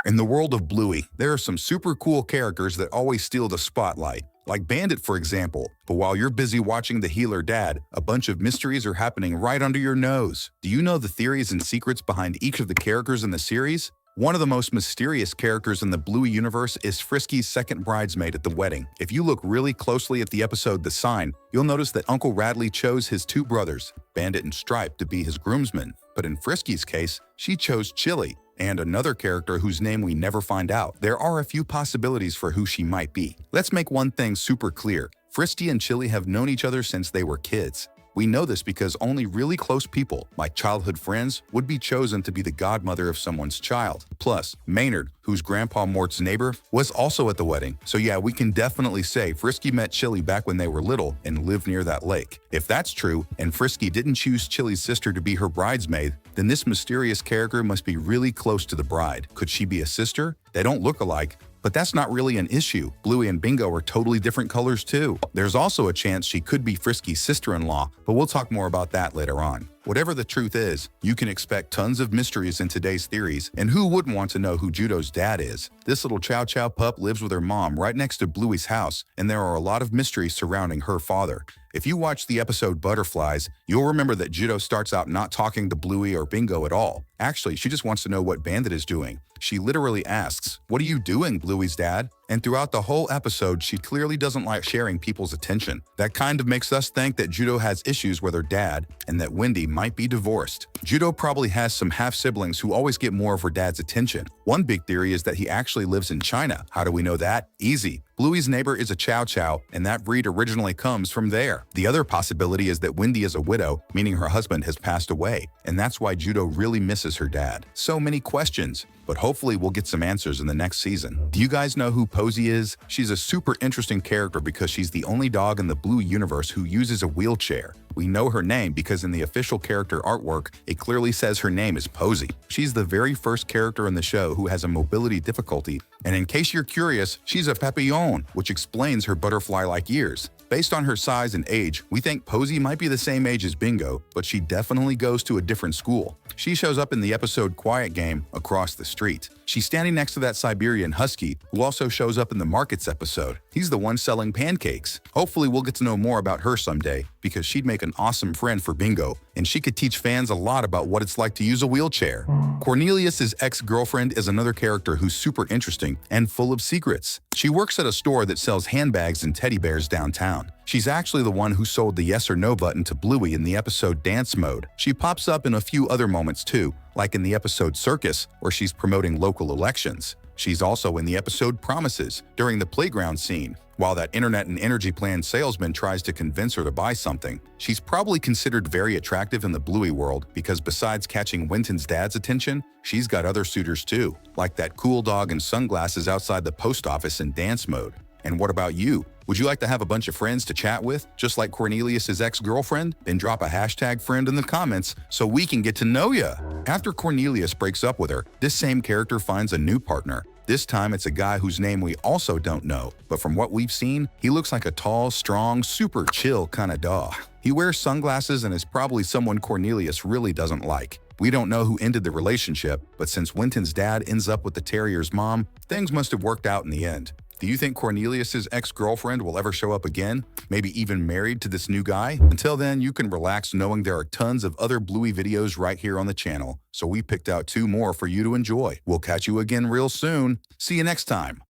In the world of Bluey, there are some super cool characters that always steal the spotlight, like Bandit for example. But while you're busy watching The Healer Dad, a bunch of mysteries are happening right under your nose. Do you know the theories and secrets behind each of the characters in the series? One of the most mysterious characters in the Bluey universe is Frisky's second bridesmaid at the wedding. If you look really closely at the episode The Sign, you'll notice that Uncle Radley chose his two brothers, Bandit and Stripe, to be his groomsmen. But in Frisky's case, she chose Chili, and another character whose name we never find out. There are a few possibilities for who she might be. Let's make one thing super clear. Frisky and Chili have known each other since they were kids. We know this because only really close people, like childhood friends, would be chosen to be the godmother of someone's child. Plus, Maynard, who's Grandpa Mort's neighbor, was also at the wedding. So yeah, we can definitely say Frisky met Chili back when they were little and lived near that lake. If that's true, and Frisky didn't choose Chili's sister to be her bridesmaid, then this mysterious character must be really close to the bride. Could she be a sister? They don't look alike, but that's not really an issue. Bluey and Bingo are totally different colors too. There's also a chance she could be Frisky's sister-in-law, but we'll talk more about that later on. Whatever the truth is, you can expect tons of mysteries in today's theories, and who wouldn't want to know who Judo's dad is? This little Chow Chow pup lives with her mom right next to Bluey's house, and there are a lot of mysteries surrounding her father. If you watch the episode Butterflies, you'll remember that Judo starts out not talking to Bluey or Bingo at all. Actually, she just wants to know what Bandit is doing. She literally asks, "What are you doing, Bluey's dad?" And throughout the whole episode, she clearly doesn't like sharing people's attention. That kind of makes us think that Judo has issues with her dad and that Wendy might be divorced. Judo probably has some half-siblings who always get more of her dad's attention. One big theory is that he actually lives in China. How do we know that? Easy. Bluey's neighbor is a Chow Chow, and that breed originally comes from there. The other possibility is that Wendy is a widow, meaning her husband has passed away, and that's why Judo really misses her dad. So many questions, but hopefully we'll get some answers in the next season. Do you guys know who Posy is? She's a super interesting character because she's the only dog in the Bluey universe who uses a wheelchair. We know her name because in the official character artwork, it clearly says her name is Posy. She's the very first character in the show who has a mobility difficulty, and in case you're curious, she's a papillon, which explains her butterfly-like ears. Based on her size and age, we think Posy might be the same age as Bingo, but she definitely goes to a different school. She shows up in the episode Quiet Game across the street. She's standing next to that Siberian Husky, who also shows up in the Markets episode. He's the one selling pancakes. Hopefully we'll get to know more about her someday, because she'd make an awesome friend for Bingo, and she could teach fans a lot about what it's like to use a wheelchair. Cornelius's ex-girlfriend is another character who's super interesting and full of secrets. She works at a store that sells handbags and teddy bears downtown. She's actually the one who sold the yes or no button to Bluey in the episode Dance Mode. She pops up in a few other moments too, like in the episode Circus, where she's promoting local elections. She's also in the episode Promises, during the playground scene, while that internet and energy plan salesman tries to convince her to buy something. She's probably considered very attractive in the Bluey world because besides catching Winton's dad's attention, she's got other suitors too, like that cool dog in sunglasses outside the post office in Dance Mode. And what about you? Would you like to have a bunch of friends to chat with, just like Cornelius's ex-girlfriend? Then drop a hashtag friend in the comments so we can get to know ya. After Cornelius breaks up with her, this same character finds a new partner. This time it's a guy whose name we also don't know, but from what we've seen, he looks like a tall, strong, super chill kind of dog. He wears sunglasses and is probably someone Cornelius really doesn't like. We don't know who ended the relationship, but since Winton's dad ends up with the terrier's mom, things must have worked out in the end. Do you think Cornelius's ex-girlfriend will ever show up again? Maybe even married to this new guy? Until then, you can relax knowing there are tons of other Bluey videos right here on the channel, so we picked out 2 more for you to enjoy. We'll catch you again real soon. See you next time.